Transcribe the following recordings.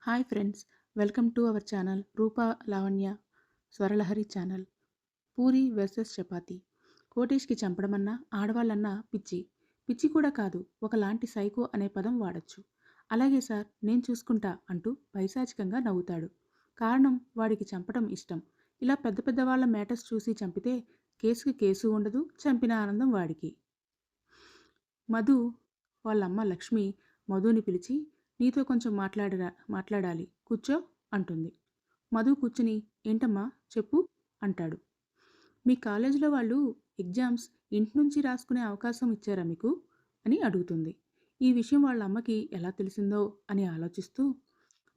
Hi friends, welcome to our channel Rupa Lavanya Swaralahari channel. Puri versus chapati. కోటేష్కి చంపడమన్నా ఆడవాళ్ళన్నా పిచ్చి. పిచ్చి కూడా కాదు, ఒకలాంటి సైకో అనే పదం వాడచ్చు. అలాగే సార్, నేను చూసుకుంటా అంటూ పైశాచికంగా నవ్వుతాడు. కారణం, వాడికి చంపడం ఇష్టం. ఇలా పెద్ద పెద్ద వాళ్ళ మేటర్స్ చూసి చంపితే కేసుకి కేసు ఉండదు, చంపిన ఆనందం వాడికి. మధు వాళ్ళమ్మ లక్ష్మి మధుని పిలిచి, నీతో కొంచెం మాట్లాడాలి, కూర్చో అంటుంది. మధు కూర్చుని, ఏంటమ్మా చెప్పు అంటాడు. మీ కాలేజీలో వాళ్ళు ఎగ్జామ్స్ ఇంటి నుంచి రాసుకునే అవకాశం ఇచ్చారా మీకు అని అడుగుతుంది. ఈ విషయం వాళ్ళ అమ్మకి ఎలా తెలిసిందో అని ఆలోచిస్తూ,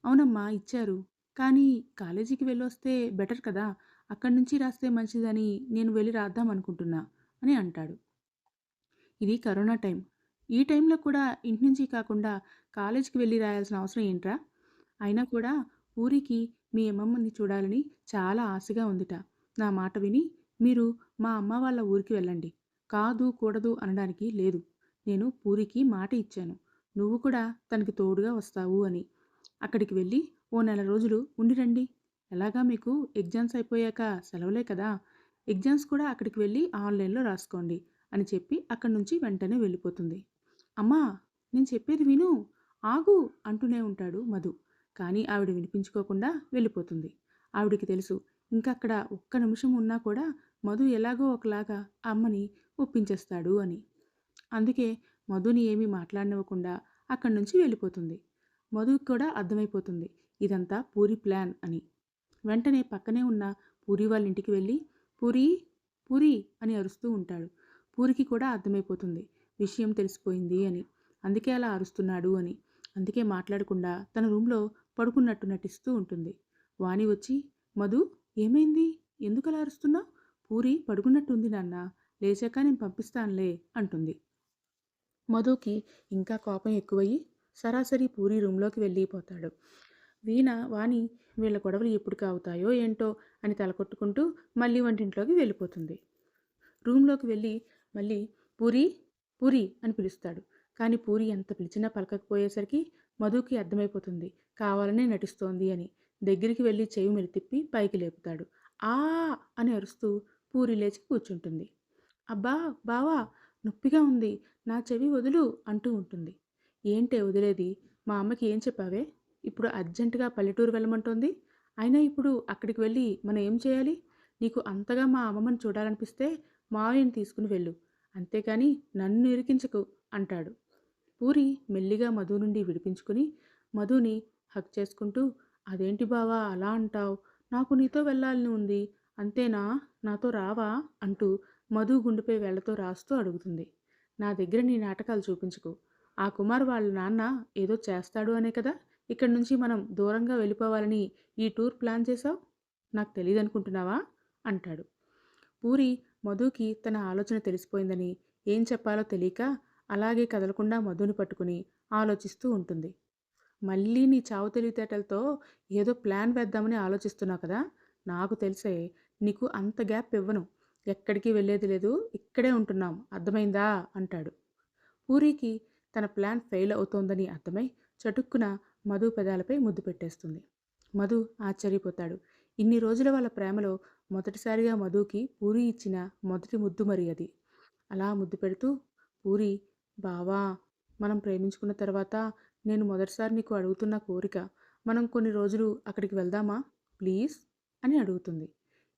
అవునమ్మా ఇచ్చారు, కానీ కాలేజీకి వెళ్ళొస్తే బెటర్ కదా, అక్కడి నుంచి రాస్తే మంచిదని నేను వెళ్ళి రాద్దాం అనుకుంటున్నా అని అంటాడు. ఇది కరోనా టైం. ఈ టైంలో కూడా ఇంటి నుంచి కాకుండా కాలేజీకి వెళ్ళి రాయాల్సిన అవసరం ఏంట్రా? అయినా కూడా ఊరికి మీ అమ్మమ్మని చూడాలని చాలా ఆశగా ఉందిట. నా మాట విని మీరు మా అమ్మ వాళ్ళ ఊరికి వెళ్ళండి. కాదు కూడదు అనడానికి లేదు. నేను పూరికి మాట ఇచ్చాను. నువ్వు కూడా తనకి తోడుగా వస్తావు అని. అక్కడికి వెళ్ళి ఓ నెల రోజులు ఉండి రండి. ఎలాగా మీకు ఎగ్జామ్స్ అయిపోయాక సెలవులే కదా. ఎగ్జామ్స్ కూడా అక్కడికి వెళ్ళి ఆన్లైన్లో రాసుకోండి అని చెప్పి అక్కడి నుంచి వెంటనే వెళ్ళిపోతుంది. అమ్మా, నేను చెప్పేది విను, ఆగు అంటూనే ఉంటాడు మధు. కానీ ఆవిడ వినిపించుకోకుండా వెళ్ళిపోతుంది. ఆవిడికి తెలుసు, ఇంకక్కడ ఒక్క నిమిషం ఉన్నా కూడా మధు ఎలాగో ఒకలాగా అమ్మని ఒప్పించేస్తాడు అని. అందుకే మధుని ఏమీ మాట్లాడనివ్వకుండా అక్కడి నుంచి వెళ్ళిపోతుంది. మధుకి కూడా అర్థమైపోతుంది ఇదంతా పూరి ప్లాన్ అని. వెంటనే పక్కనే ఉన్న పూరి వాళ్ళ ఇంటికి వెళ్ళి, పూరి పూరి అని అరుస్తూ ఉంటాడు. పూరికి కూడా అర్థమైపోతుంది విషయం తెలిసిపోయింది అని. అందుకే అలా అరుస్తున్నాడు అని. అందుకే మాట్లాడకుండా తన రూమ్లో పడుకున్నట్టు నటిస్తూ ఉంటుంది. వాణి వచ్చి, మధు ఏమైంది, ఎందుకు అలా అరుస్తున్నావు? పూరి పడుకున్నట్టు ఉంది నాన్న, లేచాక నేను పంపిస్తానులే అంటుంది. మధుకి ఇంకా కోపం ఎక్కువయ్యి సరాసరి పూరి రూమ్లోకి వెళ్ళిపోతాడు. వాణి వీళ్ళ గొడవలు ఎప్పుడు కావుతాయో ఏంటో అని తలకొట్టుకుంటూ మళ్ళీ వంటింట్లోకి వెళ్ళిపోతుంది. రూమ్లోకి వెళ్ళి మళ్ళీ పూరి పూరి అని పిలుస్తాడు. కానీ పూరి ఎంత పిలిచినా పలకకపోయేసరికి మధుకి అర్థమైపోతుంది కావాలనే నటిస్తోంది అని. దగ్గరికి వెళ్ళి చెవి మెలితిప్పి పైకి లేపుతాడు. ఆ అని అరుస్తూ పూరి లేచి కూర్చుంటుంది. అబ్బా బావా, నొప్పిగా ఉంది, నా చెవి వదులు అంటూ ఉంటుంది. ఏంటే వదిలేది, మా అమ్మకి ఏం చెప్పావే? ఇప్పుడు అర్జెంటుగా పల్లెటూరు వెళ్ళమంటోంది. అయినా ఇప్పుడు అక్కడికి వెళ్ళి మనం ఏం చేయాలి? నీకు అంతగా మా అమ్మమ్మని చూడాలనిపిస్తే మావయ్యని తీసుకుని వెళ్ళు, అంతేకాని నన్ను ఇరికించకు అంటాడు. పూరి మెల్లిగా మధు నుండి విడిపించుకుని మధుని హక్ చేసుకుంటూ, అదేంటి బావా అలా అంటావు, నాకు నీతో వెళ్ళాలని ఉంది, అంతేనా, నాతో రావా అంటూ మధు గుండెపై వేళ్లతో రాస్తూ అడుగుతుంది. నా దగ్గర నీ నాటకాలు చూపించుకు. ఆ కుమార్ వాళ్ళ నాన్న ఏదో చేస్తాడు అనే కదా ఇక్కడి నుంచి మనం దూరంగా వెళ్ళిపోవాలని ఈ టూర్ ప్లాన్ చేశావు. నాకు తెలియదనుకుంటున్నావా అంటాడు. పూరి మధుకి తన ఆలోచన తెలిసిపోయిందని ఏం చెప్పాలో తెలియక అలాగే కదలకుండా మధుని పట్టుకుని ఆలోచిస్తూ ఉంటుంది. మళ్ళీ నీ చావు తెలివితేటలతో ఏదో ప్లాన్ వేద్దామని ఆలోచిస్తున్నావు కదా. నాకు తెలిసే నీకు అంత గ్యాప్ ఇవ్వను. ఎక్కడికి వెళ్ళేది లేదు, ఇక్కడే ఉంటున్నాం, అర్థమైందా అంటాడు. పూరికి తన ప్లాన్ ఫెయిల్ అవుతోందని అర్థమై చటుక్కున మధు పెదాలపై ముద్దు పెట్టేస్తుంది. మధు ఆశ్చర్యపోతాడు. ఇన్ని రోజుల వాళ్ళ ప్రేమలో మొదటిసారిగా మధుకి పూరి ఇచ్చిన మొదటి ముద్దు మరి అది. అలా ముద్దు పెడుతూ, పూరి బావా, మనం ప్రేమించుకున్న తర్వాత నేను మొదటిసారి నీకు అడుగుతున్న కోరిక, మనం కొన్ని రోజులు అక్కడికి వెళ్దామా ప్లీజ్ అని అడుగుతుంది.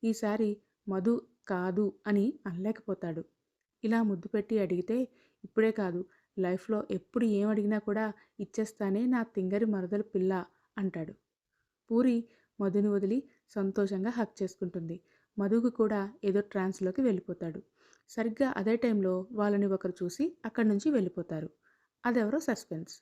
ఈసారి మధు కాదు అని అనలేకపోతాడు. ఇలా ముద్దు పెట్టి అడిగితే, ఇప్పుడే కాదు, లైఫ్లో ఎప్పుడు ఏం అడిగినా కూడా ఇచ్చేస్తానే నా తింగరి మరదలు పిల్ల అంటాడు. పూరి మధుని వదిలి సంతోషంగా హక్ చేసుకుంటుంది. మధుకు కూడా ఏదో ట్రాన్స్లోకి వెళ్ళిపోతాడు. సరిగ్గా అదే టైంలో వాళ్ళని ఒకరు చూసి అక్కడి నుంచి వెళ్ళిపోతారు. అదెవరో సస్పెన్స్.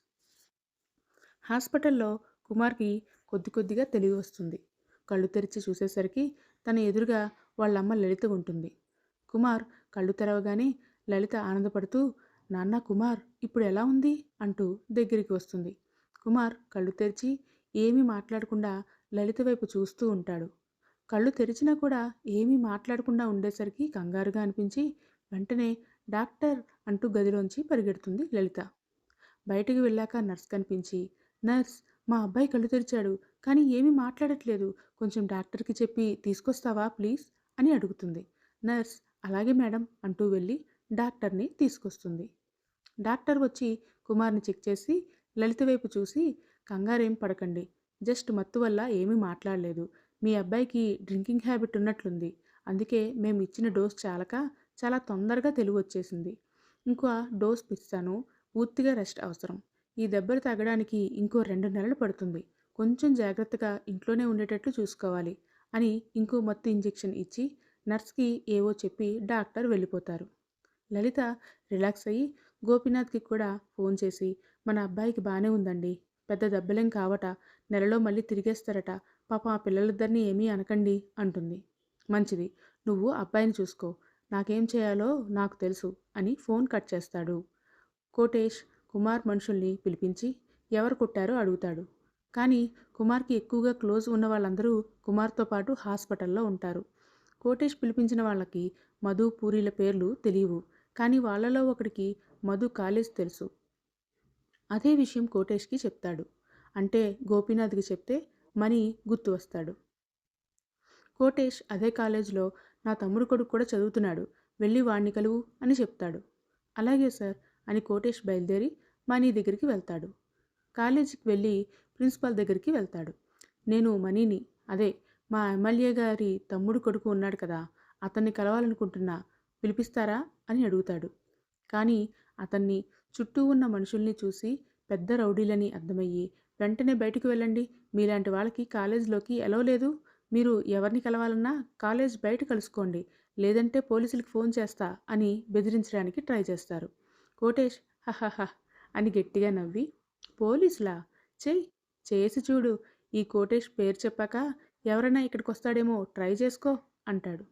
హాస్పిటల్లో కుమార్కి కొద్ది కొద్దిగా తెలివి వస్తుంది. కళ్ళు తెరిచి చూసేసరికి తన ఎదురుగా వాళ్ళమ్మ లలిత ఉంటుంది. కుమార్ కళ్ళు తెరవగానే లలిత ఆనందపడుతూ, నాన్న కుమార్ ఇప్పుడు ఎలా ఉంది అంటూ దగ్గరికి వస్తుంది. కుమార్ కళ్ళు తెరిచి ఏమీ మాట్లాడకుండా లలిత వైపు చూస్తూ ఉంటాడు. కళ్ళు తెరిచినా కూడా ఏమీ మాట్లాడకుండా ఉండేసరికి కంగారుగా అనిపించి వెంటనే డాక్టర్ అంటూ గదిలోంచి పరిగెడుతుంది లలిత. బయటికి వెళ్ళాక నర్స్ కనిపించి, నర్స్ మా అబ్బాయి కళ్ళు తెరిచాడు, కానీ ఏమీ మాట్లాడట్లేదు. కొంచెం డాక్టర్‌కి చెప్పి తీసుకొస్తావా ప్లీజ్ అని అడుగుతుంది. నర్స్ అలాగే మేడం అంటూ వెళ్ళి డాక్టర్‌ని తీసుకొస్తుంది. డాక్టర్ వచ్చి కుమార్‌ని చెక్ చేసి లలిత వైపు చూసి కంగారేం పడకండి. జస్ట్ మత్తు వల్ల ఏమీ మాట్లాడలేదు. మీ అబ్బాయికి డ్రింకింగ్ హ్యాబిట్ ఉన్నట్లుంది. అందుకే మేము ఇచ్చిన డోస్ చాలక చాలా తొందరగా తెలివొచ్చేసింది. ఇంకో డోస్ ఇస్తాను. పూర్తిగా రెస్ట్ అవసరం. ఈ దెబ్బలు తగ్గడానికి ఇంకో 2 నెలలు పడుతుంది. కొంచెం జాగ్రత్తగా ఇంట్లోనే ఉండేటట్లు చూసుకోవాలి అని ఇంకో మత్తు ఇంజెక్షన్ ఇచ్చి నర్స్‌కి ఏవో చెప్పి డాక్టర్ వెళ్ళిపోతారు. లలిత రిలాక్స్ అయ్యి గోపీనాథ్‌కి కూడా ఫోన్ చేసి మన అబ్బాయికి బానే ఉందండి. పెద్ద దెబ్బలేం కావట. నెలలో మళ్ళీ తిరిగేస్తారట. పాపం ఆ పిల్లలిద్దరిని ఏమీ అనకండి అంటుంది. మంచిది. నువ్వు అబ్బాయిని చూసుకో. నాకేం చేయాలో నాకు తెలుసు అని ఫోన్ కట్ చేస్తాడు. కోటేష్ కుమార్ మనుషుల్ని పిలిపించి ఎవరు కొట్టారో అడుగుతాడు. కానీ కుమార్‌కి ఎక్కువగా క్లోజ్ ఉన్న వాళ్ళందరూ కుమార్‌తో పాటు హాస్పిటల్‌లో ఉంటారు. కోటేష్ పిలిపించిన వాళ్ళకి మధు, పూరీల పేర్లు తెలియవు. కానీ వాళ్ళలో ఒకడికి మధు కాలేజ్ తెలుసు. అదే విషయం కోటేష్‌కి చెప్తాడు. అంటే గోపీనాథ్‌కి చెప్తే మణి గుర్తు వస్తాడు. కోటేష్ అదే కాలేజ్‌లో నా తమ్ముడు కొడుకు కూడా చదువుతున్నాడు. వెళ్ళి వాణ్ణి కలువు అని చెప్తాడు. అలాగే సార్ అని కోటేష్ బయలుదేరి మణి దగ్గరికి వెళ్తాడు. కాలేజీకి వెళ్ళి ప్రిన్సిపాల్ దగ్గరికి వెళ్తాడు. నేను మణిని, అదే మా ఎమ్మెల్యే గారి తమ్ముడు కొడుకు ఉన్నాడు కదా, అతన్ని కలవాలనుకుంటున్నా, పిలిపిస్తారా అని అడుగుతాడు. కానీ అతన్ని చుట్టూ ఉన్న మనుషుల్ని చూసి పెద్ద రౌడీలని అర్థమయ్యి వెంటనే బయటకు వెళ్ళండి, మీలాంటి వాళ్ళకి కాలేజీలోకి ఎలవ్ లేదు, మీరు ఎవరిని కలవాలన్నా కాలేజ్ బయట కలుసుకోండి, లేదంటే పోలీసులకు ఫోన్ చేస్తా అని బెదిరించడానికి ట్రై చేస్తారు. కోటేష్ హహహ అని గట్టిగా నవ్వి పోలీసులా? చెయ్ చేసి చూడు, ఈ కోటేష్ పేరు చెప్పాక ఎవరైనా ఇక్కడికి వస్తాడేమో ట్రై చేసుకో అంటాడు.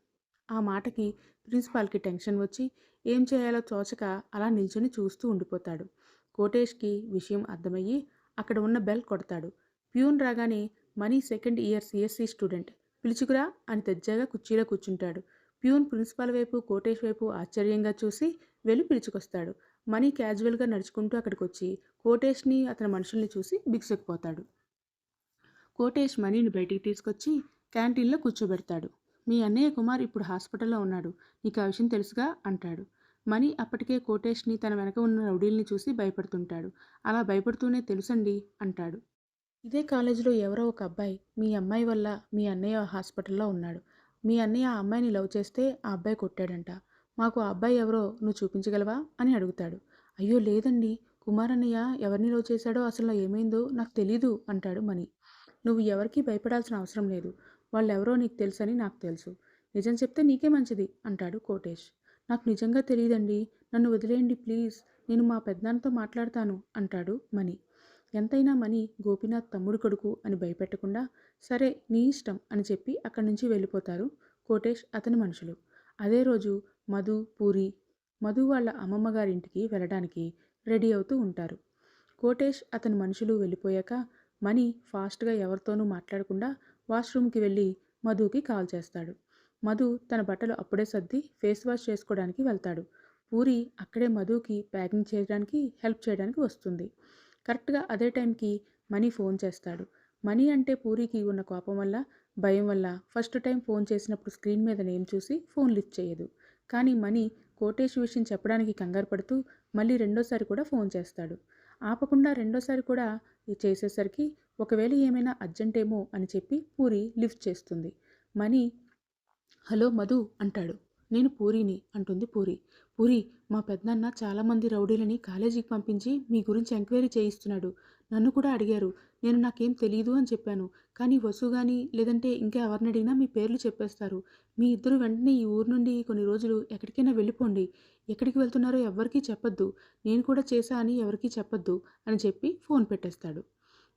ఆ మాటకి ప్రిన్సిపాల్కి టెన్షన్ వచ్చి ఏం చేయాలో తోచక అలా నిల్చొని చూస్తూ ఉండిపోతాడు. కోటేష్కి విషయం అర్థమయ్యి అక్కడ ఉన్న బెల్ కొడతాడు. ప్యూన్ రాగానే Mani second year CSC student పిలుచుకురా అని దజ్జాగా కుర్చీలో కూర్చుంటాడు. ప్యూన్ ప్రిన్సిపాల్ వైపు కోటేష్ వైపు ఆశ్చర్యంగా చూసి వెళ్ళి పిలుచుకొస్తాడు. మనీ క్యాజువల్గా నడుచుకుంటూ అక్కడికి వచ్చి కోటేష్ని అతని మనుషుల్ని చూసి బిగుసుకుపోతాడు. కోటేష్ మనీని బయటికి తీసుకొచ్చి క్యాంటీన్లో కూర్చోబెడతాడు. మీ అన్నయ్య కుమార్ ఇప్పుడు హాస్పిటల్లో ఉన్నాడు. నీకు ఆ విషయం తెలుసుగా అంటాడు. మణి అప్పటికే కోటేష్ని తన వెనక ఉన్న రౌడీల్ని చూసి భయపడుతుంటాడు. అలా భయపడుతూనే తెలుసండి అంటాడు. ఇదే కాలేజీలో ఎవరో ఒక అబ్బాయి మీ అమ్మాయి వల్ల మీ అన్నయ్య హాస్పిటల్లో ఉన్నాడు. మీ అన్నయ్య ఆ అమ్మాయిని లవ్ చేస్తే ఆ అబ్బాయి కొట్టాడంట. మాకు ఆ అబ్బాయి ఎవరో నువ్వు చూపించగలవా అని అడుగుతాడు. అయ్యో లేదండి, కుమార్ అన్నయ్య ఎవరిని లవ్ చేశాడో అసలు ఏమైందో నాకు తెలీదు అంటాడు మణి. నువ్వు ఎవరికీ భయపడాల్సిన అవసరం లేదు. వాళ్ళెవరో నీకు తెలుసని నాకు తెలుసు. నిజం చెప్తే నీకే మంచిది అంటాడు కోటేష్. నాకు నిజంగా తెలియదండి, నన్ను వదిలేయండి ప్లీజ్, నేను మా పెద్దనాన్నతో మాట్లాడతాను అంటాడు మణి. ఎంతైనా మణి గోపీనాథ్ తమ్ముడు కొడుకు అని భయపెట్టకుండా సరే నీ ఇష్టం అని చెప్పి అక్కడి నుంచి వెళ్ళిపోతారు కోటేష్ అతని మనుషులు. అదే రోజు మధు వాళ్ళ అమ్మమ్మ గారింటికి వెళ్ళడానికి రెడీ అవుతూ ఉంటారు. కోటేష్ అతని మనుషులు వెళ్ళిపోయాక మణి ఫాస్ట్గా ఎవరితోనూ మాట్లాడకుండా వాష్రూమ్కి వెళ్ళి మధుకి కాల్ చేస్తాడు. మధు తన బట్టలు అప్పుడే సర్ది ఫేస్ వాష్ చేసుకోవడానికి వెళ్తాడు. పూరి అక్కడే మధుకి ప్యాకింగ్ చేయడానికి హెల్ప్ చేయడానికి వస్తుంది. కరెక్ట్గా అదే టైంకి మణి ఫోన్ చేస్తాడు. మణి అంటే పూరికి ఉన్న కోపం వల్ల భయం వల్ల ఫస్ట్ టైం ఫోన్ చేసినప్పుడు స్క్రీన్ మీద నేమ్ చూసి ఫోన్ లిఫ్ట్ చేయదు. కానీ మణి కోటేష్ విషయం చెప్పడానికి కంగారు పడుతూ మళ్ళీ రెండోసారి కూడా ఫోన్ చేస్తాడు. ఆపకుండా రెండోసారి కూడా చేసేసరికి ఒకవేళ ఏమైనా అర్జెంటేమో అని చెప్పి పూరి లిఫ్ట్ చేస్తుంది. మణి హలో మధు అంటాడు. నేను పూరిని అంటుంది పూరి. పూరి మా పెద్దనాన్న చాలామంది రౌడీలని కాలేజీకి పంపించి మీ గురించి ఎంక్వైరీ చేయిస్తున్నాడు. నన్ను కూడా అడిగారు. నేను నాకేం తెలీదు అని చెప్పాను. కానీ వసు కానీ లేదంటే ఇంకా ఎవరిని అడిగినా మీ పేర్లు చెప్పేస్తారు. మీ ఇద్దరు వెంటనే ఈ ఊరు నుండి కొన్ని రోజులు ఎక్కడికైనా వెళ్ళిపోండి. ఎక్కడికి వెళ్తున్నారో ఎవ్వరికీ చెప్పొద్దు. నేను కూడా చేశా అని ఎవరికీ చెప్పొద్దు అని చెప్పి ఫోన్ పెట్టేస్తాడు.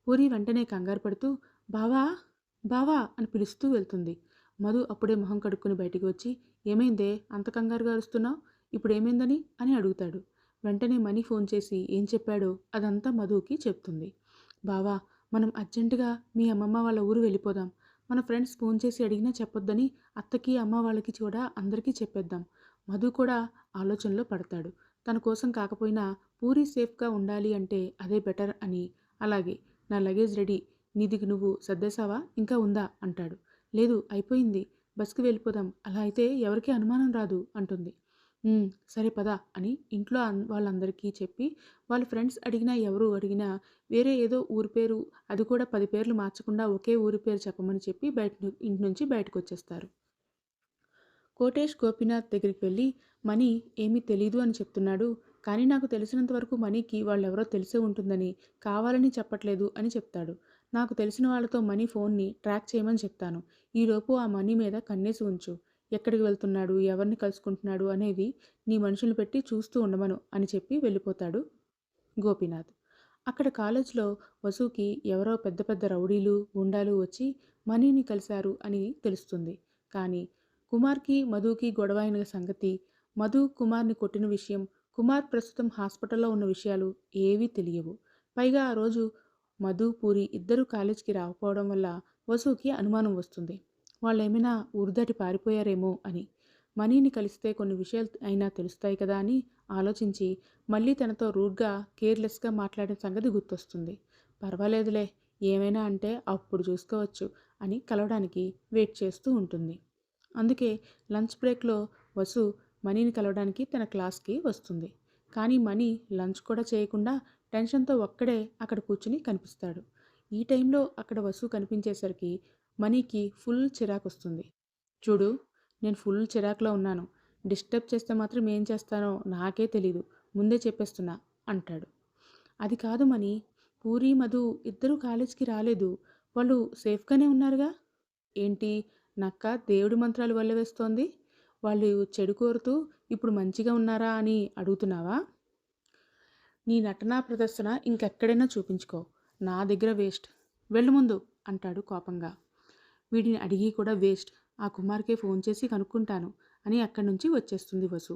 పూరి వెంటనే కంగారు పడుతూ బావా బావా అని పిలుస్తూ వెళ్తుంది. మధు అప్పుడే మొహం కడుక్కుని బయటికి వచ్చి ఏమైందే అంత కంగారుగా అరుస్తున్నావు, ఇప్పుడు ఏమైందని అని అడుగుతాడు. వెంటనే మణి ఫోన్ చేసి ఏం చెప్పాడో అదంతా మధుకి చెప్తుంది. బావా మనం అర్జెంటుగా మీ అమ్మమ్మ వాళ్ళ ఊరు వెళ్ళిపోదాం. మన ఫ్రెండ్స్ ఫోన్ చేసి అడిగినా చెప్పొద్దని అత్తకి అమ్మ వాళ్ళకి కూడా అందరికీ చెప్పేద్దాం. మధు కూడా ఆలోచనలో పడతాడు. తన కోసం కాకపోయినా పూరి సేఫ్గా ఉండాలి అంటే అదే బెటర్ అని. అలాగే నా లగేజ్ రెడీ, నీది నువ్వు సర్దేశావా, ఇంకా ఉందా అంటాడు. లేదు అయిపోయింది, బస్కి వెళ్ళిపోదాం, అలా అయితే ఎవరికీ అనుమానం రాదు అంటుంది. సరే పద అని ఇంట్లో వాళ్ళందరికీ చెప్పి, వాళ్ళ ఫ్రెండ్స్ అడిగినా ఎవరు అడిగినా వేరే ఏదో ఊరి పేరు, అది కూడా 10 పేర్లు మార్చకుండా ఒకే ఊరి పేరు చెప్పమని చెప్పి ఇంటి నుంచి బయటకు వచ్చేస్తారు. కోటేష్ గోపీనాథ్ దగ్గరికి వెళ్ళి మనీ ఏమీ తెలీదు అని చెప్తున్నాడు, కానీ నాకు తెలిసినంత వరకు మనీకి వాళ్ళెవరో తెలిసే ఉంటుందని, కావాలని చెప్పట్లేదు అని చెప్తాడు. నాకు తెలిసిన వాళ్ళతో మనీ ఫోన్ని ట్రాక్ చేయమని చెప్తాను. ఈలోపు ఆ మనీ మీద కన్నేసి ఉంచు. ఎక్కడికి వెళ్తున్నాడు, ఎవరిని కలుసుకుంటున్నాడు అనేది నీ మనుషులు పెట్టి చూస్తూ ఉండమను అని చెప్పి వెళ్ళిపోతాడు గోపీనాథ్. అక్కడ కాలేజ్లో వసుకి ఎవరో పెద్ద పెద్ద రౌడీలు, గుండాలు వచ్చి మనీని కలిశారు అని తెలుస్తుంది. కానీ కుమార్కి మధుకి గొడవ అయిన సంగతి, మధు కుమార్ని కొట్టిన విషయం, కుమార్ ప్రస్తుతం హాస్పిటల్లో ఉన్న విషయాలు ఏవీ తెలియవు. పైగా ఆ రోజు మధు, పూరి ఇద్దరూ కాలేజ్కి రాకపోవడం వల్ల వసుకి అనుమానం వస్తుంది. వాళ్ళేమైనా ఊరుదాటి పారిపోయారేమో అని. మనీని కలిస్తే కొన్ని విషయాలు అయినా తెలుస్తాయి కదా అని ఆలోచించి మళ్ళీ తనతో రూడ్గా, కేర్లెస్గా మాట్లాడిన సంగతి గుర్తొస్తుంది. పర్వాలేదులే, ఏమైనా అంటే అప్పుడు చూసుకోవచ్చు అని కలవడానికి వెయిట్ చేస్తూ ఉంటుంది. అందుకే లంచ్ బ్రేక్లో వసు మనీని కలవడానికి తన క్లాస్కి వస్తుంది. కానీ మనీ లంచ్ కూడా చేయకుండా టెన్షన్తో ఒక్కడే అక్కడ కూర్చుని కనిపిస్తాడు. ఈ టైంలో అక్కడ వసు కనిపించేసరికి మనీకి ఫుల్ చిరాకు వస్తుంది. చూడు, నేను ఫుల్ చిరాకులో ఉన్నాను, డిస్టర్బ్ చేస్తే మాత్రం ఏం చేస్తానో నాకే తెలీదు, ముందే చెప్పేస్తున్నా అంటాడు. అది కాదు మనీ, పూరి మధు ఇద్దరూ కాలేజ్కి రాలేదు, వాళ్ళు సేఫ్గానే ఉన్నారుగా. ఏంటి, నక్క దేవుడి మంత్రాలు వల్లవేస్తోంది, వాళ్ళు చెడు కోరుతూ ఇప్పుడు మంచిగా ఉన్నారా అని అడుగుతున్నావా? నీ నటనా ప్రదర్శన ఇంకెక్కడైనా చూపించుకో, నా దగ్గర వేస్ట్, వెళ్ళు ముందు అంటాడు కోపంగా. వీడిని అడిగి కూడా వేస్ట్, ఆ కుమార్కే ఫోన్ చేసి కనుక్కుంటాను అని అక్కడి నుంచి వచ్చేస్తుంది వసు.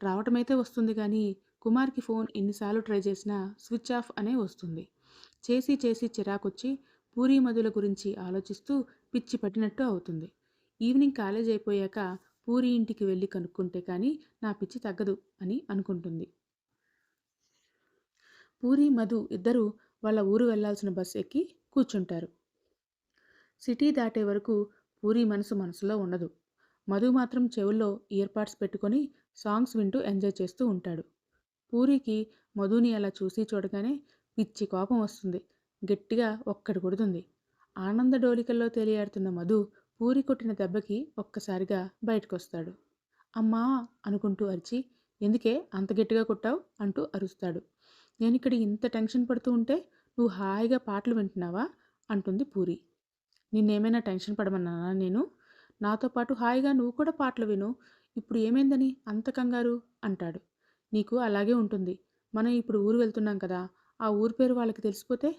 రావటమైతే వస్తుంది కానీ కుమార్కి ఫోన్ ఎన్నిసార్లు ట్రై చేసినా స్విచ్ ఆఫ్ అనే వస్తుంది. చేసి చేసి చిరాకొచ్చి పూరీ మధుల గురించి ఆలోచిస్తూ పిచ్చి పట్టినట్టు అవుతుంది. ఈవినింగ్ కాలేజ్ అయిపోయాక పూరి ఇంటికి వెళ్ళి కనుక్కుంటే కానీ నా పిచ్చి తగ్గదు అని అనుకుంటుంది. పూరి మధు ఇద్దరూ వాళ్ళ ఊరు వెళ్లాల్సిన బస్ ఎక్కి కూర్చుంటారు. సిటీ దాటే వరకు పూరి మనసులో ఉండదు. మధు మాత్రం చెవుల్లో ఇయర్పాడ్స్ పెట్టుకొని సాంగ్స్ వింటూ ఎంజాయ్ చేస్తూ ఉంటాడు. పూరికి మధుని అలా చూసి చూడగానే పిచ్చి కోపం వస్తుంది. గట్టిగా ఒక్కడు కొడుతుంది. ఆనంద డోలికల్లో తేలియాడుతున్న మధు పూరి కొట్టిన దెబ్బకి ఒక్కసారిగా బయటకొస్తాడు. అమ్మా అనుకుంటూ అరిచి, ఎందుకే అంత గట్టిగా కొట్టావు అంటూ అరుస్తాడు. నేనిక్కడ ఇంత టెన్షన్ పడుతూ ఉంటే నువ్వు హాయిగా పాటలు వింటున్నావా అంటుంది పూరి. నిన్నేమైనా టెన్షన్ పడమన్నానా నేను? నాతో పాటు హాయిగా నువ్వు కూడా పాటలు విను, ఇప్పుడు ఏమైందని అంత కంగారు అంటాడు. నీకు అలాగే ఉంటుంది. మనం ఇప్పుడు ఊరు వెళ్తున్నాం కదా, ఆ ఊరి పేరు వాళ్ళకి తెలిసిపోతే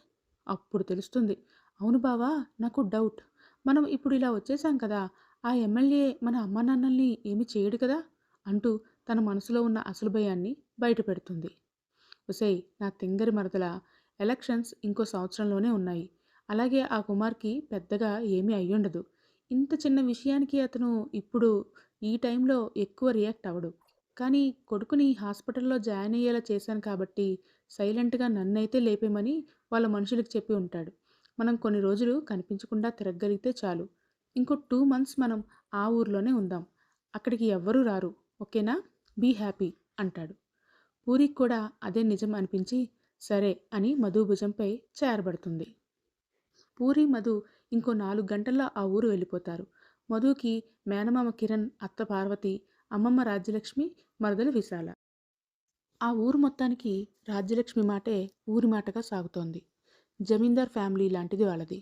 అప్పుడు తెలుస్తుంది. అవును బావా, నాకు డౌట్, మనం ఇప్పుడు ఇలా వచ్చేసాం కదా, ఆ ఎమ్మెల్యే మన అమ్మా నాన్నల్ని ఏమి చేయడు కదా అంటూ తన మనసులో ఉన్న అసలు భయాన్ని బయట పెడుతుంది. ఒసేయ్ నా తింగరి మరదల, ఎలక్షన్స్ ఇంకో సంవత్సరంలోనే ఉన్నాయి. అలాగే ఆ కుమార్కి పెద్దగా ఏమీ అయ్యుండదు. ఇంత చిన్న విషయానికి అతను ఇప్పుడు ఈ టైంలో ఎక్కువ రియాక్ట్ అవ్వడు. కానీ కొడుకుని హాస్పిటల్లో జాయిన్ అయ్యేలా చేశాను కాబట్టి సైలెంట్గా నన్నైతే లేపేమని వాళ్ళ మనుషులకు చెప్పి ఉంటాడు. మనం కొన్ని రోజులు కనిపించకుండా తిరగగలిగితే చాలు. ఇంకో 2 మంత్స్ మనం ఆ ఊర్లోనే ఉందాం. అక్కడికి ఎవ్వరూ రారు, ఓకేనా? బీ హ్యాపీ అంటాడు. పూరికి కూడా అదే నిజం అనిపించి సరే అని మధు భుజంపై చేరబడుతుంది. పూరి మధు ఇంకో 4 గంటల్లో ఆ ఊరు వెళ్ళిపోతారు. మధుకి మేనమామ కిరణ్, అత్త పార్వతి, అమ్మమ్మ రాజ్యలక్ష్మి, మరదలు విశాల. ఆ ఊరు మొత్తానికి రాజ్యలక్ష్మి మాటే ఊరి మాటగా సాగుతోంది. జమీందార్ ఫ్యామిలీ లాంటిది వాళ్ళది.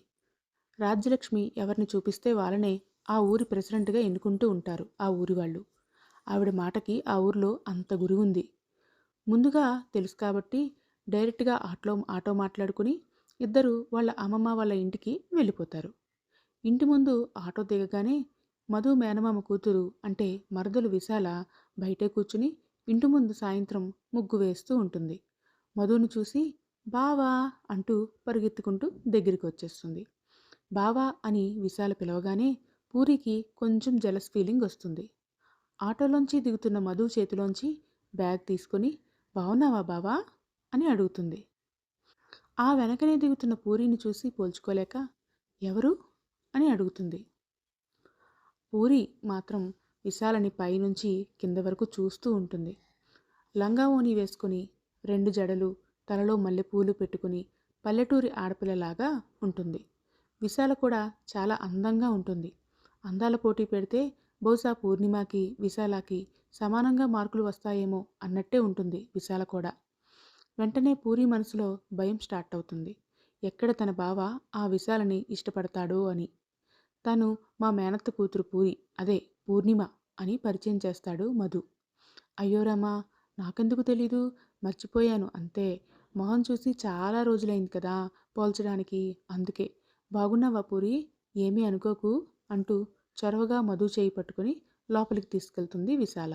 రాజ్యలక్ష్మి ఎవరిని చూపిస్తే వాళ్ళనే ఆ ఊరి ప్రెసిడెంట్గా ఎన్నుకుంటూ ఉంటారు ఆ ఊరి వాళ్ళు. ఆవిడ మాటకి ఆ ఊరిలో అంత గురువుంది. ముందుగా తెలుసు కాబట్టి డైరెక్ట్గా ఆటో మాట్లాడుకుని ఇద్దరు వాళ్ళ అమ్మమ్మ వాళ్ళ ఇంటికి వెళ్ళిపోతారు. ఇంటి ముందు ఆటో దిగగానే మధు మేనమామ కూతురు అంటే మరదలు విశాల బయటే కూర్చుని ఇంటి ముందు సాయంత్రం ముగ్గు వేస్తూ ఉంటుంది. మధును చూసి బావా అంటూ పరిగెత్తుకుంటూ దగ్గరికి వచ్చేస్తుంది. బావా అని విశాల పిలవగానే పూరికి కొంచెం జెలస్ ఫీలింగ్ వస్తుంది. ఆటోలోంచి దిగుతున్న మధు చేతిలోంచి బ్యాగ్ తీసుకొని బావున్నావా బావా అని అడుగుతుంది. ఆ వెనకనే దిగుతున్న పూరీని చూసి పోల్చుకోలేక ఎవరు అని అడుగుతుంది. పూరి మాత్రం విశాలని పైనుంచి కింద వరకు చూస్తూ ఉంటుంది. లంగా ఓణి వేసుకుని 2 జడలు, తలలో మల్లెపూలు పెట్టుకుని పల్లెటూరి ఆడపిల్లలాగా ఉంటుంది. విశాల కూడా చాలా అందంగా ఉంటుంది. అందాల పోటీ పెడితే బహుశా పూర్ణిమకి, విశాలకి సమానంగా మార్కులు వస్తాయేమో అన్నట్టే ఉంటుంది విశాల కూడా. వెంటనే పూరి మనసులో భయం స్టార్ట్ అవుతుంది. ఎక్కడ తన బావ ఆ విశాలని ఇష్టపడతాడో అని. తను మా మేనత్త కూతురు పూరి, అదే పూర్ణిమ అని పరిచయం చేస్తాడు మధు. అయ్యో రామా! నాకెందుకు తెలీదు? మర్చిపోయాను అంతే. మొహం చూసి చాలా రోజులైంది కదా పోల్చడానికి, అందుకే. బాగున్నావా పూరి? ఏమీ అనుకోకు అంటూ చొరవగా మధు చేయి పట్టుకుని లోపలికి తీసుకెళ్తుంది విశాల.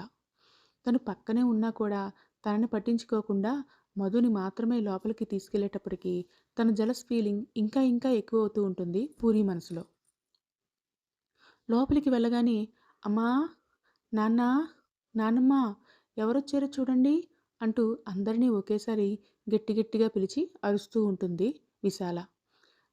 తను పక్కనే ఉన్నా కూడా తనని పట్టించుకోకుండా మధుని మాత్రమే లోపలికి తీసుకెళ్లేటప్పటికి తన జలస్ ఫీలింగ్ ఇంకా ఇంకా ఎక్కువవుతూ ఉంటుంది పూరి మనసులో. లోపలికి వెళ్ళగానే అమ్మా, నాన్నా, నానమ్మ, ఎవరొచ్చారో చూడండి అంటూ అందరినీ ఒకేసారి గట్టి గట్టిగా పిలిచి అరుస్తూ ఉంటుంది విశాల.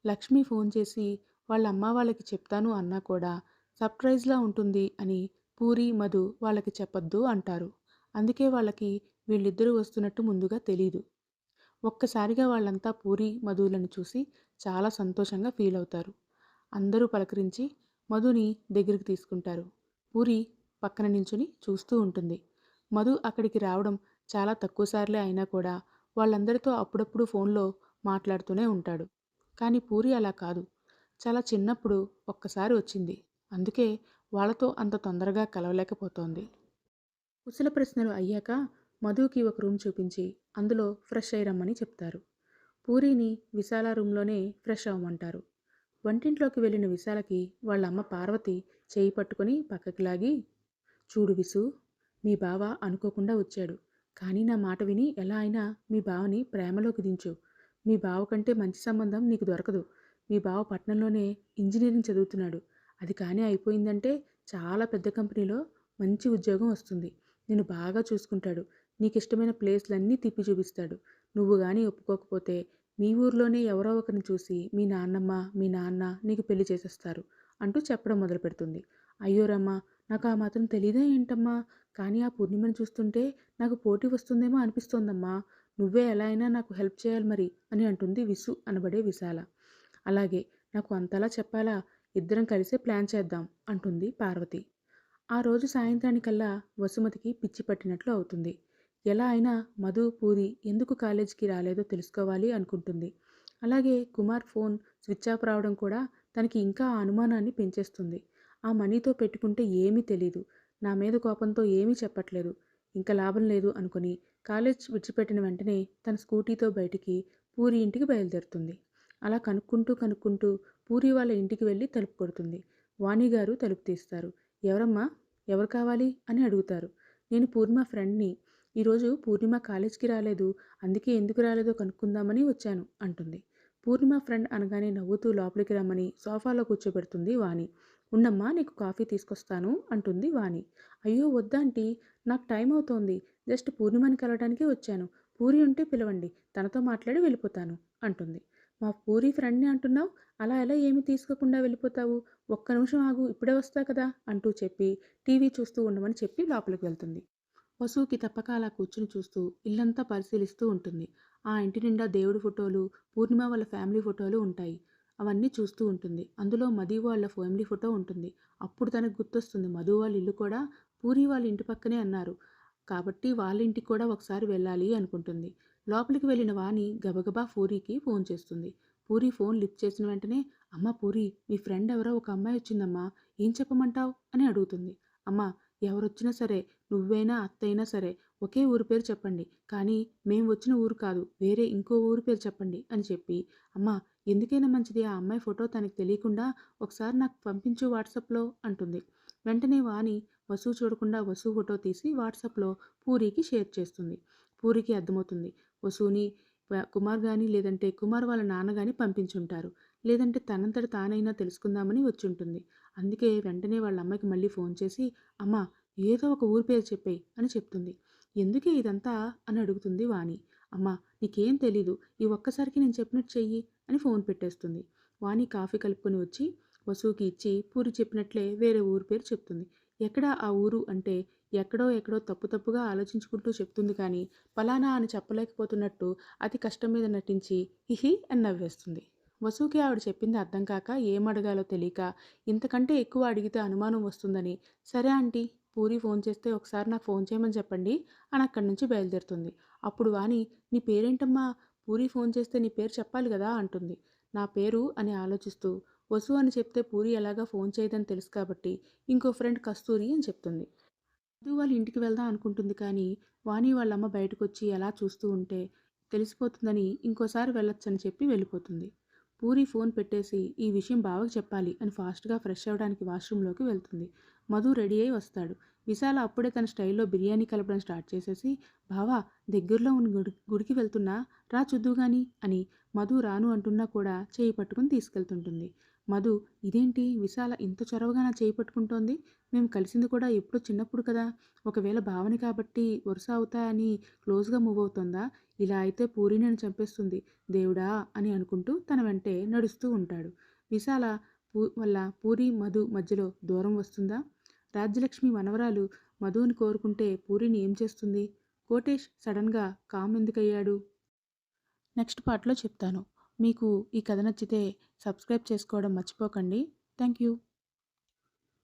లక్ష్మి ఫోన్ చేసి వాళ్ళ అమ్మ వాళ్ళకి చెప్తాను అన్నా కూడా సర్ప్రైజ్లా ఉంటుంది అని పూరి మధు వాళ్ళకి చెప్పొద్దు అంటారు. అందుకే వాళ్ళకి వీళ్ళిద్దరూ వస్తున్నట్టు ముందుగా తెలీదు. ఒక్కసారిగా వాళ్ళంతా పూరి మధులను చూసి చాలా సంతోషంగా ఫీల్ అవుతారు. అందరూ పలకరించి మధుని దగ్గరికి తీసుకుంటారు. పూరి పక్కన నించుని చూస్తూ ఉంటుంది. మధు అక్కడికి రావడం చాలా తక్కువ సార్లే అయినా కూడా వాళ్ళందరితో అప్పుడప్పుడు ఫోన్లో మాట్లాడుతూనే ఉంటాడు. కానీ పూరి అలా కాదు. చాలా చిన్నప్పుడు ఒక్కసారి వచ్చింది. అందుకే వాళ్ళతో అంత తొందరగా కలవలేకపోతోంది. కుశల ప్రశ్నలు అయ్యాక మధుకి ఒక రూమ్ చూపించి అందులో ఫ్రెష్ అయ్యి రమ్మని చెప్తారు. పూరిని విశాల రూమ్లోనే ఫ్రెష్ అవ్వమంటారు. వంటింట్లోకి వెళ్ళిన విశాలకి వాళ్ళమ్మ పార్వతి చేయి పట్టుకొని పక్కకి లాగి, చూడు విసు, మీ బావ అనుకోకుండా వచ్చాడు. కానీ నా మాట విని ఎలా అయినా మీ బావని ప్రేమలోకి దించు. మీ బావ కంటే మంచి సంబంధం నీకు దొరకదు. మీ బావ పట్నంలోనే ఇంజనీరింగ్ చదువుతున్నాడు. అది కానీ అయిపోయిందంటే చాలా పెద్ద కంపెనీలో మంచి ఉద్యోగం వస్తుంది. నిన్ను బాగా చూసుకుంటాడు. నీకు ఇష్టమైన ప్లేస్లన్నీ తిప్పి చూపిస్తాడు. నువ్వు కానీ ఒప్పుకోకపోతే మీ ఊర్లోనే ఎవరో ఒకరిని చూసి మీ నాన్నమ్మ, మీ నాన్న నీకు పెళ్లి చేసేస్తారు అంటూ చెప్పడం మొదలుపెడుతుంది. అయ్యో రమ్మా, నాకు ఆ మాత్రం తెలీదా ఏంటమ్మా? కానీ ఆ పూర్ణిమను చూస్తుంటే నాకు పోటీ వస్తుందేమో అనిపిస్తోందమ్మా. నువ్వే ఎలా అయినా నాకు హెల్ప్ చేయాలి మరి అని అంటుంది విసు అనబడే విశాల. అలాగే, నాకు అంతలా చెప్పాలా? ఇద్దరం కలిసే ప్లాన్ చేద్దాం అంటుంది పార్వతి. ఆ రోజు సాయంత్రానికల్లా వసుమతికి పిచ్చి పట్టినట్లు అవుతుంది. ఎలా అయినా మధు, పూరి ఎందుకు కాలేజీకి రాలేదో తెలుసుకోవాలి అనుకుంటుంది. అలాగే కుమార్ ఫోన్ స్విచ్ ఆఫ్ రావడం కూడా తనకి ఇంకా ఆ అనుమానాన్ని పెంచేస్తుంది. ఆ మనీతో పెట్టుకుంటే ఏమీ తెలీదు. నా మీద కోపంతో ఏమీ చెప్పట్లేదు. ఇంకా లాభం లేదు అనుకుని కాలేజ్ విడిచిపెట్టిన వెంటనే తన స్కూటీతో బయటికి పూరి ఇంటికి బయలుదేరుతుంది. అలా కనుక్కుంటూ కనుక్కుంటూ పూరి వాళ్ళ ఇంటికి వెళ్ళి తలుపు కొడుతుంది. వాణిగారు తలుపు తీస్తారు. ఎవరమ్మా, ఎవరు కావాలి అని అడుగుతారు. నేను పూర్ణిమ ఫ్రెండ్ని. ఈరోజు పూర్ణిమ కాలేజ్కి రాలేదు. అందుకే ఎందుకు రాలేదో కనుక్కుందామని వచ్చాను అంటుంది. పూర్ణిమ ఫ్రెండ్ అనగానే నవ్వుతూ లోపలికి రమ్మని సోఫాలో కూర్చోబెడుతుంది వాణి. ఉండమ్మా, నీకు కాఫీ తీసుకొస్తాను అంటుంది వాణి. అయ్యో వద్దాంటీ, నాకు టైం అవుతోంది. జస్ట్ పూర్ణిమని కలవడానికే వచ్చాను. పూరి ఉంటే పిలవండి, తనతో మాట్లాడి వెళ్ళిపోతాను అంటుంది. మా పూరి ఫ్రెండ్ని అంటున్నావు, అలా ఎలా ఏమి తీసుకోకుండా వెళ్ళిపోతావు? ఒక్క నిమిషం ఆగు, ఇప్పుడే వస్తా కదా అంటూ చెప్పి టీవీ చూస్తూ ఉండమని చెప్పి లోపలికి వెళ్తుంది. వసుకి తప్పక అలా కూర్చుని చూస్తూ ఇల్లంతా పరిశీలిస్తూ ఉంటుంది. ఆ ఇంటి నిండా దేవుడి ఫోటోలు, పూర్ణిమ వాళ్ళ ఫ్యామిలీ ఫోటోలు ఉంటాయి. అవన్నీ చూస్తూ ఉంటుంది. అందులో మధు వాళ్ళ ఫ్యామిలీ ఫోటో ఉంటుంది. అప్పుడు తనకు గుర్తొస్తుంది, మధు వాళ్ళ ఇల్లు కూడా పూరి వాళ్ళ ఇంటి పక్కనే అన్నారు కాబట్టి వాళ్ళ ఇంటికి కూడా ఒకసారి వెళ్ళాలి అనుకుంటుంది. లోపలికి వెళ్ళిన వాణి గబగబా పూరికి ఫోన్ చేస్తుంది. పూరి ఫోన్ లిఫ్ట్ చేసిన వెంటనే, అమ్మ పూరి, మీ ఫ్రెండ్ ఎవరో ఒక అమ్మాయి వచ్చిందమ్మా, ఏం చెప్పమంటావు అని అడుగుతుంది. అమ్మ, ఎవరొచ్చినా సరే, నువ్వైనా అత్తయినా సరే, ఒకే ఊరు పేరు చెప్పండి. కానీ మేము వచ్చిన ఊరు కాదు, వేరే ఇంకో ఊరు పేరు చెప్పండి అని చెప్పి, అమ్మ, ఎందుకైనా మంచిది ఆ అమ్మాయి ఫోటో తనకి తెలియకుండా ఒకసారి నాకు పంపించు వాట్సాప్లో అంటుంది. వెంటనే వాణి వసు చూడకుండా వసు ఫోటో తీసి వాట్సాప్లో పూరికి షేర్ చేస్తుంది. పూరికి అర్థమవుతుంది, వసుని కుమార్ కానీ లేదంటే కుమార్ వాళ్ళ నాన్న కానీ పంపించుంటారు. లేదంటే తనంతట తానైనా తెలుసుకుందామని వచ్చుంటుంది. అందుకే వెంటనే వాళ్ళ అమ్మకి మళ్ళీ ఫోన్ చేసి, అమ్మ, ఏదో ఒక ఊరి పేరు చెప్పేయి అని చెప్తుంది. ఎందుకే ఇదంతా అని అడుగుతుంది వాణి. అమ్మ, నీకేం తెలీదు. ఈ ఒక్కసారికి నేను చెప్పినట్టు చెయ్యి అని ఫోన్ పెట్టేస్తుంది. వాణి కాఫీ కలుపుకొని వచ్చి వసుకి ఇచ్చి పూరి చెప్పినట్లే వేరే ఊరు పేరు చెప్తుంది. ఎక్కడా ఆ ఊరు అంటే ఎక్కడో ఎక్కడో తప్పు తప్పుగా ఆలోచించుకుంటూ చెప్తుంది కానీ పలానా అని చెప్పలేకపోతున్నట్టు అతి కష్టం మీద నటించి హిహి అని నవ్వేస్తుంది. వసుకి ఆవిడ చెప్పింది అర్థం కాక ఏం అడగాలో తెలియక ఇంతకంటే ఎక్కువ అడిగితే అనుమానం వస్తుందని సరే ఆంటీ పూరి ఫోన్ చేస్తే ఒకసారి నాకు ఫోన్ చేయమని చెప్పండి అని అక్కడి నుంచి బయలుదేరుతుంది. అప్పుడు వాణి నీ పేరేంటమ్మా పూరి ఫోన్ చేస్తే నీ పేరు చెప్పాలి కదా అంటుంది. నా పేరు అని ఆలోచిస్తూ వసు అని చెప్తే పూరి ఎలాగా ఫోన్ చేయదని తెలుసు కాబట్టి ఇంకో ఫ్రెండ్ కస్తూరి అని చెప్తుంది. మధు వాళ్ళ ఇంటికి వెళ్దాం అనుకుంటుంది కానీ వాణి వాళ్ళమ్మ బయటకొచ్చి ఎలా చూస్తూ ఉంటే తెలిసిపోతుందని ఇంకోసారి వెళ్ళొచ్చని చెప్పి వెళ్ళిపోతుంది. పూరి ఫోన్ పెట్టేసి ఈ విషయం బావకి చెప్పాలి అని ఫాస్ట్గా ఫ్రెష్ అవ్వడానికి వాష్రూమ్లోకి వెళ్తుంది. మధు రెడీ అయి వస్తాడు. విశాల అప్పుడే తన స్టైల్లో బిర్యానీ కలపడం స్టార్ట్ చేసేసి బావా దగ్గరలో ఉన్న గుడికి వెళ్తున్నా రా చూద్దు గాని అని మధు రాను అంటున్నా కూడా చేయి పట్టుకుని తీసుకెళ్తుంటుంది. మధు ఇదేంటి విశాల ఇంత చొరవగా నా చేయి పట్టుకుంటోంది, మేము కలిసింది కూడా ఎప్పుడో చిన్నప్పుడు కదా, ఒకవేళ భావని కాబట్టి వరుస అవుతా అని క్లోజ్గా మూవ్ అవుతుందా, ఇలా అయితే పూరి నన్ను చంపేస్తుంది దేవుడా అని అనుకుంటూ తన వెంటే నడుస్తూ ఉంటాడు. విశాల వల్ల పూరి మధు మధ్యలో దూరం వస్తుందా? రాజ్యలక్ష్మి మనవరాలు మధుని కోరుకుంటే పూరిని ఏం చేస్తుంది? కోటేష్ సడన్గా కామ్ ఎందుకయ్యాడు? నెక్స్ట్ పార్ట్లో చెప్తాను. మీకు ఈ కథ నచ్చితే సబ్స్క్రైబ్ చేసుకోవడం మర్చిపోకండి. Thank you.